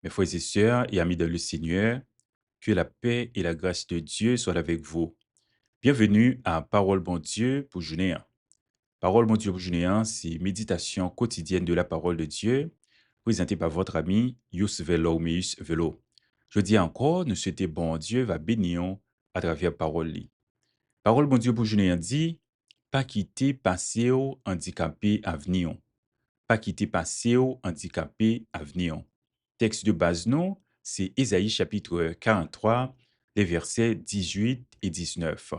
Mes frères et sœurs et amis dans le Seigneur, que la paix et la grâce de Dieu soient avec vous. Bienvenue à Parole bon Dieu pour journée 1. Parole bon Dieu pour journée 1, c'est méditation quotidienne de la parole de Dieu, présentée par votre ami Yus Velo Meus Velo. Je dis encore, nous souhaitons bon Dieu va bénir à travers parole li. Parole bon Dieu pour journée 1 dit, pas quitter passé handicapé à venir. Pas quitter passé handicapé à venir. Texte de base non, c'est Ésaïe chapitre 43, les versets 18 et 19.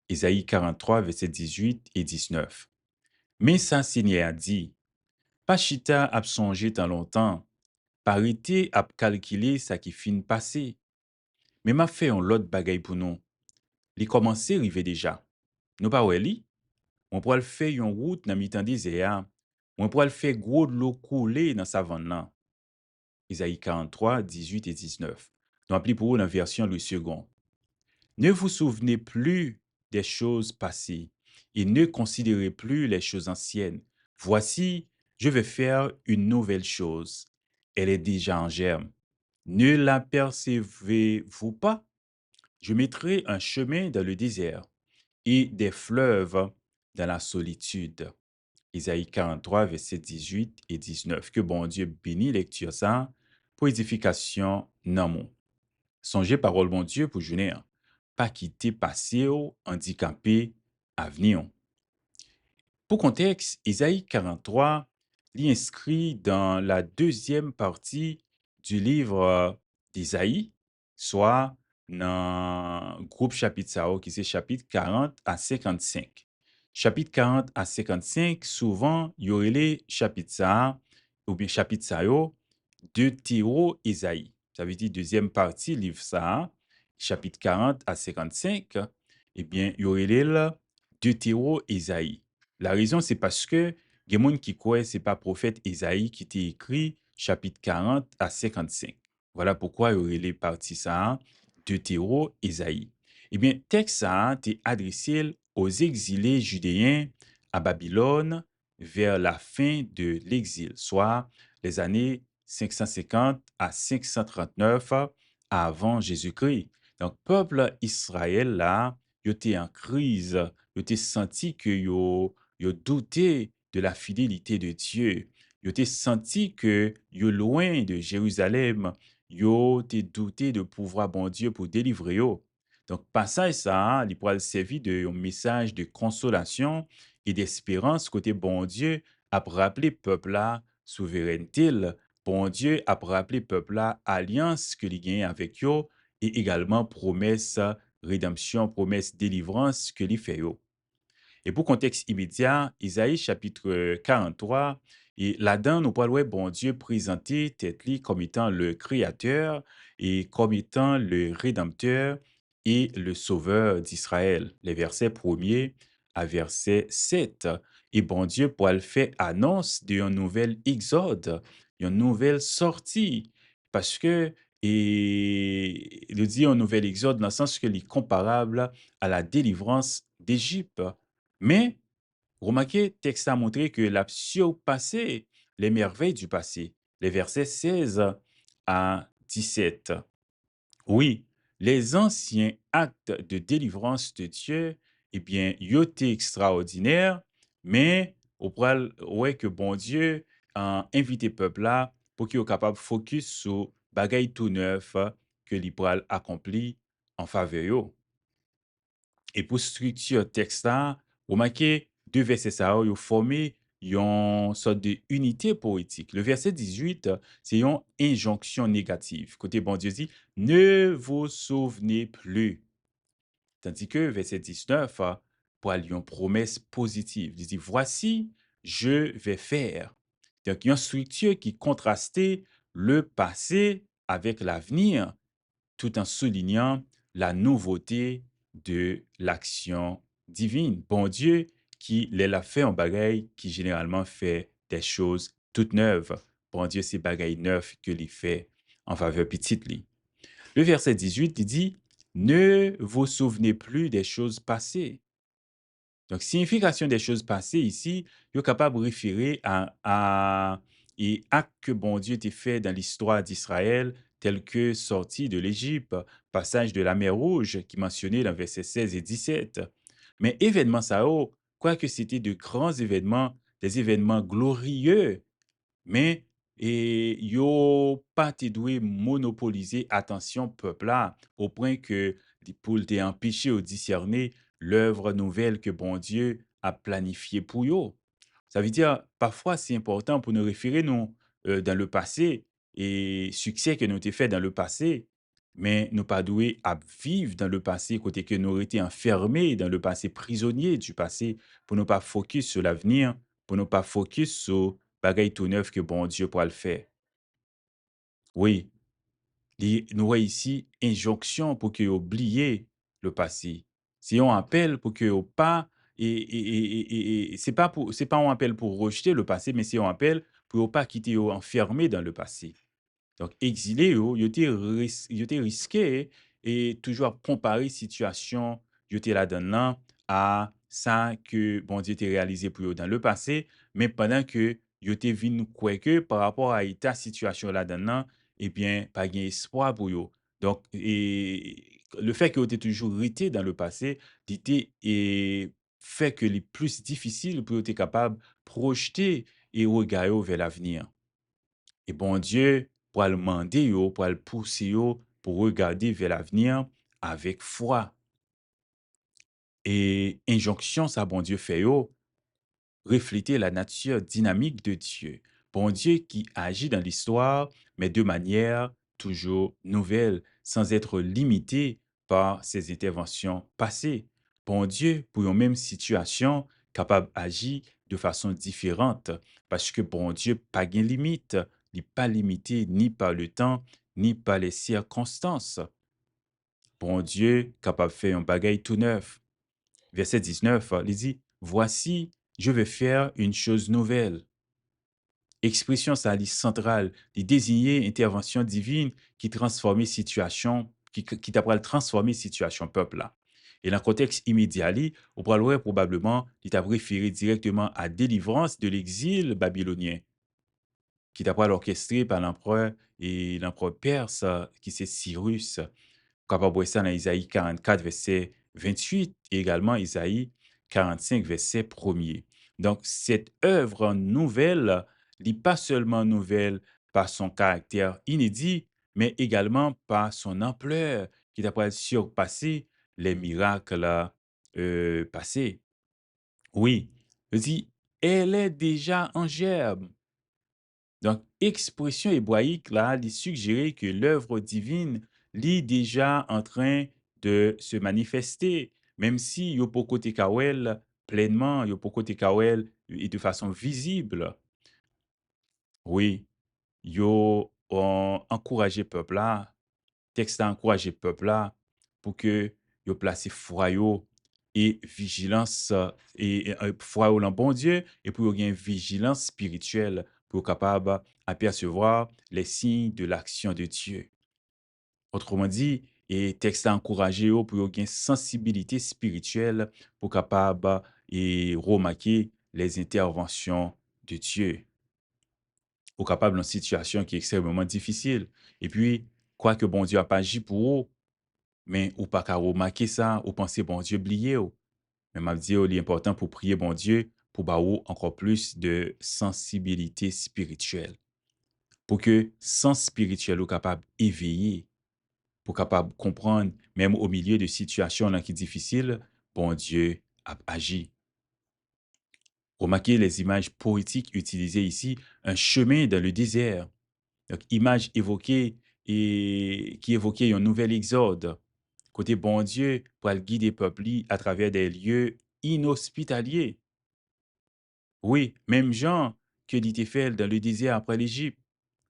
Ésaïe 43, versets 18 et 19. Mais ça Seigneur a dit, pas chita a songé tant longtemps, parité a calculé ça qui fin passé. Mais m'a fait un lot bagay pour nous. Li commencé rive déjà. Nous pas wè li? On pourra le faire une route dans mi-temps désert. On pourra le faire gros de l'eau couler dans sa vanne. Isaïe 43, 18 et 19. Nous appelons pour vous la version le second. Ne vous souvenez plus des choses passées et ne considérez plus les choses anciennes. Voici, je vais faire une nouvelle chose. Elle est déjà en germe. Ne l'apercevez-vous pas? Je mettrai un chemin dans le désert et des fleuves dans la solitude. Isaïe 43, versets 18 et 19. Que bon Dieu bénisse lecture ça pour édification nan mon. Songez parole bon Dieu pour journée. Pas quitter passé handicapé à venir. Pour contexte, Isaïe 43 l'inscrit dans la deuxième partie du livre d'Isaïe, soit dans le groupe chapitre Sao, qui c'est chapitre 40 à 55. Chapitre 40 à 55, souvent, il y aurait les chapitres ça, ou bien chapitre Sao, de Théo Isaïe. Ça veut dire deuxième partie, livre ça, chapitre 40 à 55, eh bien, il y aurait les de Théo Isaïe. La raison, c'est parce que il y a des gens qui croient que ce n'est pas prophète Isaïe qui t'a écrit chapitre 40 à 55. Voilà pourquoi il y aurait les parties ça, de Théo Isaïe. Eh bien, texte ça est adressé aux exilés judéens à Babylone vers la fin de l'exil, soit les années 550 à 539 avant Jésus-Christ. Donc, peuple Israël là, il était en crise, il était senti que yo douté de la fidélité de Dieu. Yo était senti que yo loin de Jérusalem, yo était douté de pouvoir bon Dieu pour délivrer yo. Donc, passage ça, il pourra servir de un message de consolation et d'espérance côté bon Dieu a rappelé peuple là souveraineté. Bon Dieu a rappelé peuple là alliance que il gagne avec yo et également promesse rédemption, promesse délivrance que il fait yo. Et pour contexte immédiat, Isaïe chapitre 43, et là-dedans, nous parlons, bon Dieu présenter tête li comme étant le créateur et comme étant le rédempteur et le sauveur d'Israël. Les versets 1er à verset 7. Et bon Dieu pour le faire annonce d'un nouvel exode, une nouvelle sortie. Parce que, et il dit un nouvel exode dans le sens que est comparable à la délivrance d'Égypte. Mais, remarquez, texte a montré que l'a surpassé les merveilles du passé. Les versets 16 à 17. Oui, les anciens actes de délivrance de Dieu, eh bien, ils étaient extraordinaires, mais on pourrait ouais que bon Dieu a invité le peuple là pour qu'il soit capable de focus sur bagaille tout neuf que l'Ibral accompli en faveur yo. Et pour structure texte là, remarquez deux versets ça yo formé une sorte d'unité poétique. Le verset 18, c'est une injonction négative. Côté bon Dieu dit, ne vous souvenez plus. Tandis que verset 19, pour aller une promesse positive. Il dit, voici, je vais faire. Donc, il y a une structure qui contrastait le passé avec l'avenir, tout en soulignant la nouveauté de l'action divine. Bon Dieu qui l'a fait en bagaille, qui généralement fait des choses toutes neuves. Bon Dieu, c'est bagaille neuf que l'il fait en faveur petite li. Le verset 18, il dit, ne vous souvenez plus des choses passées. Donc, signification des choses passées ici, il est capable de référer à et actes que bon Dieu t'a fait dans l'histoire d'Israël, tels que sortie de l'Égypte, passage de la mer Rouge, qui est mentionné dans versets 16 et 17. Mais événements ça, quoique c'était de grands événements, des événements glorieux, mais yo pas te doué monopoliser attention peuple là, au point que pour te empêcher de discerner l'œuvre nouvelle que bon Dieu a planifiée pour yo. Ça veut dire, parfois, c'est important pour nous référer nous, dans le passé et succès que nous avons fait dans le passé, mais nous pas doué à vivre dans le passé, côté que nous été enfermés dans le passé, prisonniers du passé, pour ne pas focus sur l'avenir, pour ne pas focus sur bagay tout neuf que bon Dieu pourra le faire. Oui, nous voyons ici injonction pour que vous oubliez le passé. C'est un appel pour que vous pas et c'est pas un appel pour rejeter le passé, mais c'est un appel pour vous pas quitter vous enfermé dans le passé. Donc, exilé, yo te risqué et toujours comparer situation yo te la donne là à ça que bon Dieu t'a réalisé pour yo dans le passé, mais pendant que yo te vinn quoi que par rapport à ta situation là dedans là, eh bien, pas gain espoir pour yo. Donc, le fait que yo t'es toujours rité dans le passé, t'était et fait que les plus difficiles pour yo t'es capable projeter et regarder vers l'avenir. Et bon Dieu pour le demander yo, pour le pousser yo, pour regarder vers l'avenir avec foi. Et injonction ça bon Dieu fait yo, refléter la nature dynamique de Dieu. Bon Dieu qui agit dans l'histoire, mais de manière toujours nouvelle, sans être limité par ses interventions passées. Bon Dieu, pour une même situation, capable d'agir de façon différente, parce que bon Dieu, pas de limite, il n'est pas limité ni par le temps, ni par les circonstances. Bon Dieu, capable de faire un bagage tout neuf. Verset 19, il dit, voici, je vais faire une chose nouvelle. Expression ça lit centrale, de désigner intervention divine qui transforme situation, qui t'apprend transformer situation peuple là. Et dans le contexte immédiat, on pourrait probablement, il t'a référé directement à délivrance de l'exil babylonien, qui t'a orchestré par l'empereur perse, qui c'est Cyrus. Capable voir ça dans Isaïe 44, verset 28 et également Isaïe 45, verset 1er. Donc, cette œuvre nouvelle n'est pas seulement nouvelle par son caractère inédit, mais également par son ampleur, qui d'après surpasser les miracles passés. Oui, je dis, elle est déjà en germe. Donc, expression hébraïque, là, il suggérait que l'œuvre divine est déjà en train de se manifester, même si yo poko te kawel pleinement, yo poko te kawel et de façon visible. Oui, yo ont encouragé peuple là, texte a encouragé peuple là pour que yo place foi yo et vigilance foi au bon Dieu et pour yo une vigilance spirituelle pour capable apercevoir les signes de l'action de Dieu. Autrement dit, et texte a encouragé yo pour yo une sensibilité spirituelle pour capable et remarquer les interventions de Dieu ou capable dans situation qui est extrêmement difficile. Et puis, quoi que bon Dieu a pas agi pour eux, mais ou pas qu'à remarquer ça, ou penser bon Dieu oublié ou. Mais m'a dit, il est important pour prier bon Dieu pour ba ou encore plus de sensibilité spirituelle. Pour que sens spirituel ou capable éveiller, pour capable comprendre, même au milieu de situations là qui difficiles, bon Dieu a agi. Remarquez les images poétiques utilisées ici, un chemin dans le désert. Donc, image évoquée et qui évoquait un nouvel exode. Côté bon Dieu, pour le guider peuple à travers des lieux inhospitaliers. Oui, même Jean que dit fait dans le désert après l'Égypte.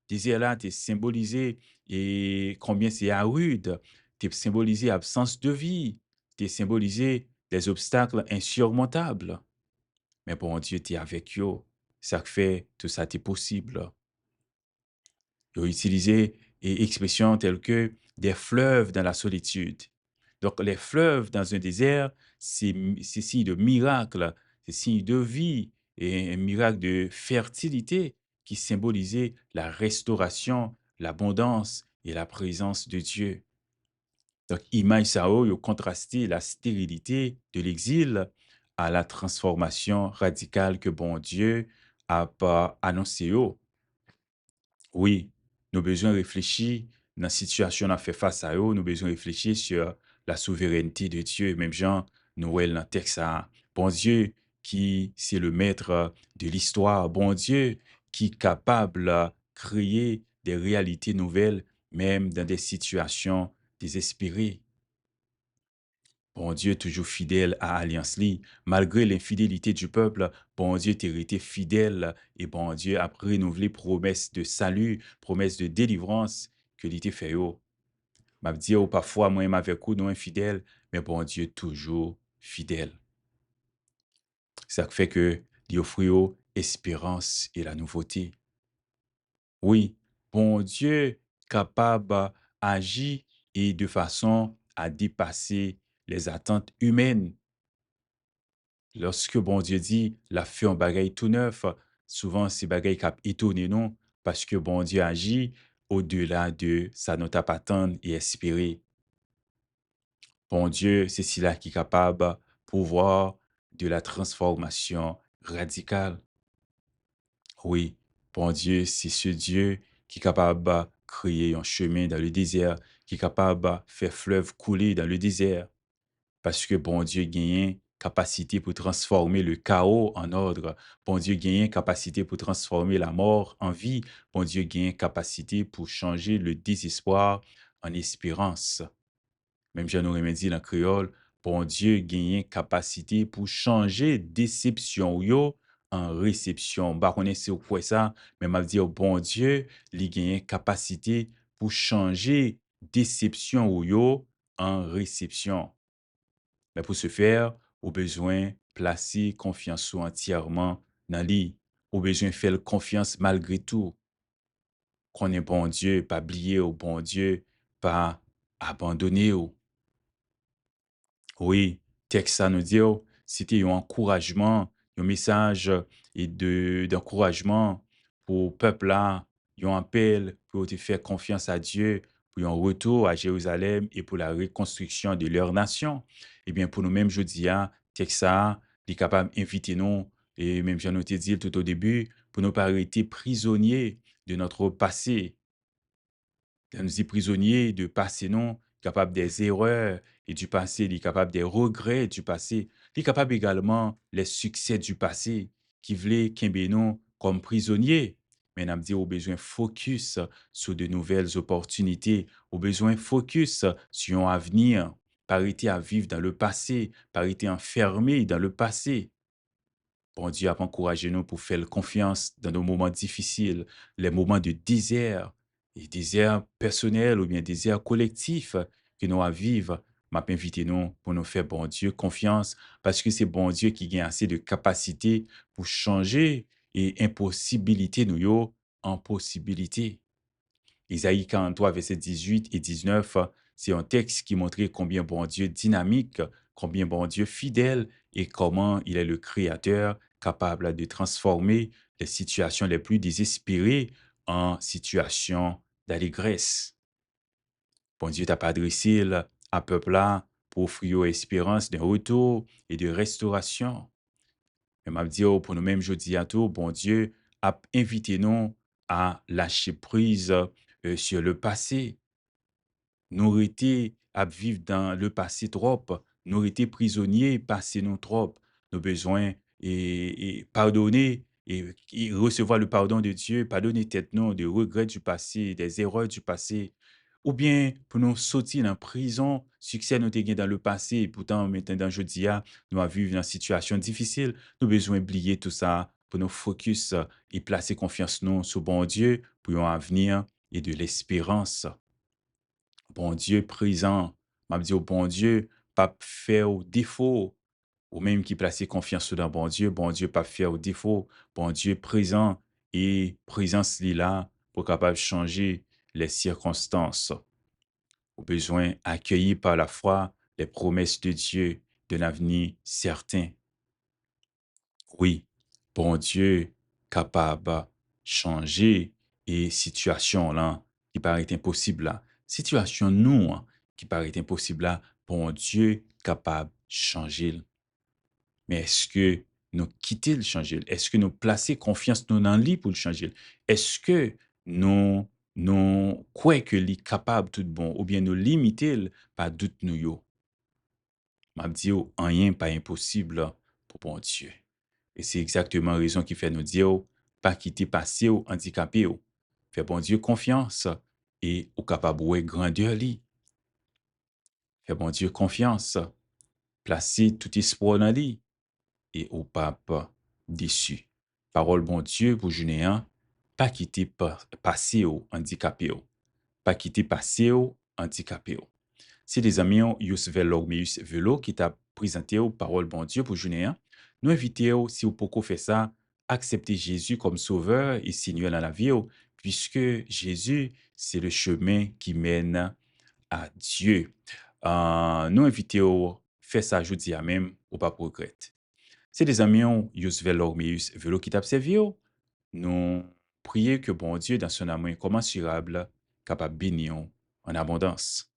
Désert là, t'es symbolisé et combien c'est rude. T'es symbolisé absence de vie. T'es symbolisé des obstacles insurmontables. Mais bon Dieu, t'es avec eux. Ça fait tout ça, t'es possible. Ils ont utilisé et expressions telles que des fleuves dans la solitude. Donc, les fleuves dans un désert, c'est signe de miracle, c'est signe de vie et un miracle de fertilité qui symbolisait la restauration, l'abondance et la présence de Dieu. Donc, image ça yo contrasté la stérilité de l'exil à la transformation radicale que bon Dieu a pas annoncé yo. Oui, nous besoin réfléchir dans la situation à fait face à eux, nous besoin réfléchir sur la souveraineté de Dieu, même Jean Noël dans le texte ça. Bon Dieu qui c'est le maître de l'histoire, bon Dieu qui est capable de créer des réalités nouvelles même dans des situations désespérées. Bon Dieu, toujours fidèle à Alliance Li. Malgré l'infidélité du peuple, bon Dieu t'est resté fidèle et bon Dieu a renouvelé promesse de salut, promesse de délivrance que l'ité fait yo. M'a dit oh, parfois moi avec vous non infidèle, mais bon Dieu toujours fidèle. Ça fait que il offre yo espérance et la nouveauté. Oui, bon Dieu capable d'agir et de façon à dépasser les attentes humaines. Lorsque bon Dieu dit, la fait un bagaille tout neuf, souvent c'est bagaille qui a étonné non, parce que bon Dieu agit au-delà de ça nous t'a pas attendre et espérer. Bon Dieu, c'est cela qui est capable pouvoir de la transformation radicale. Oui, bon Dieu, c'est ce Dieu qui est capable de créer un chemin dans le désert, qui est capable de faire fleuve couler dans le désert. Parce que bon Dieu gagne capacité pour transformer le chaos en ordre. Bon Dieu gagne capacité pour transformer la mort en vie. Bon Dieu gagne capacité pour changer le désespoir en espérance. Même Jean nous dit dans créole, bon Dieu gagne capacité pour changer déception yo en réception. Bah on c'est quoi ça, mais m'a dit bon Dieu, il gagne capacité pour changer déception yo en réception. Mais pour ce faire, au besoin placer confiance entièrement dans lui. Au besoin faire confiance malgré tout. Qu'on est bon Dieu, pas oublier au bon Dieu, pas abandonner au. Oui, texte ça nous dit, oh, c'était un encouragement, un message et d'encouragement pour le peuple là, un appel pour te faire confiance à Dieu, pour un retour à Jérusalem et pour la reconstruction de leur nation. Eh bien, pour nous-mêmes, je dis, texte ça, il est capable d'inviter nous, et même j'en ai dit tout au début, pour ne pas arrêter prisonniers de notre passé, nous est prisonnier de passé, non, capable des erreurs et du passé, il est capable des regrets du passé, il est capable également les succès du passé, qui voulait qu'il nous comme prisonnier. Mais nous dit au besoin focus sur de nouvelles opportunités, au besoin focus sur un avenir, pas arrêter à vivre dans le passé, pas arrêter enfermé dans le passé. Bon Dieu a encouragé nous pour faire confiance dans nos moments difficiles, les moments de désert, et désert personnel ou bien désert collectif que nous à vivre. M'a invité nous pour nous faire bon Dieu confiance parce que c'est bon Dieu qui gagne assez de capacité pour changer et impossibilité nous yo en possibilité. Isaïe 43, versets 18 et 19, c'est un texte qui montrait combien bon Dieu est dynamique, combien bon Dieu est fidèle et comment il est le créateur capable de transformer les situations les plus désespérées en situations d'allégresse. Bon Dieu t'a pas adressé à peuple là pour offrir espérance d'un retour et de restauration. Mais m'a dit, oh, pour nous-mêmes, je dis à tout, bon Dieu a invité nous à lâcher prise sur le passé. Nous été à vivre dans le passé trop, nous été prisonniers passé nous trop, nos besoins et pardonner et recevoir le pardon de Dieu, pardonner tête non des regrets du passé, des erreurs du passé, ou bien pour nous sortir dans la prison, succès nous gagné dans le passé, et pourtant maintenant je dis nous à vivre dans une situation difficile, nous besoin oublier tout ça pour nous focus et placer confiance nous sur bon Dieu pour un avenir et de l'espérance. Bon Dieu présent, m'a dit au bon Dieu, pas faire au défaut, ou même qui placer confiance dans bon Dieu pas faire au défaut, bon Dieu présent et présence là pour capable changer les circonstances. Au besoin accueilli par la foi les promesses de Dieu d'un avenir certain. Oui, bon Dieu capable changer et situation là qui paraît impossible là, situation nous hein, qui paraît impossible là, bon Dieu capable de changer. Mais est-ce que nous quitter le changer? Est-ce que nous placer confiance nous dans lui pour le changer? Est-ce que nous croyons que lui capable tout bon ou bien nous limiter par doute nous yo? M'a dit yo, rien pas impossible là, pour bon Dieu. Et c'est exactement la raison qui fait nous dire yo, pas quitter passé ou handicapé yo. Fait bon Dieu confiance et ou capable ouais grandeur li. Fait bon Dieu confiance, placer tout espoir dans lui et au pape déçu. Parole bon Dieu pour Junéen, pas quitter passé ou handicapé ou. Pas quitter passé ou handicapé ou. C'est des amis Youssef Logmeus Velo qui t'a présenté aux parole bon Dieu pour Junéen. Nous invitons, si vous pouvez faire ça, accepter Jésus comme sauveur et Seigneur dans la vie, puisque Jésus, c'est le chemin qui mène à Dieu. Nous invitons, faire ça aujourd'hui à même, ou pas regretter. C'est des amis, Youssef Logmeus Velo qui t'a servi. Nous prions que bon Dieu, dans son amour incommensurable, capable de bénir en abondance.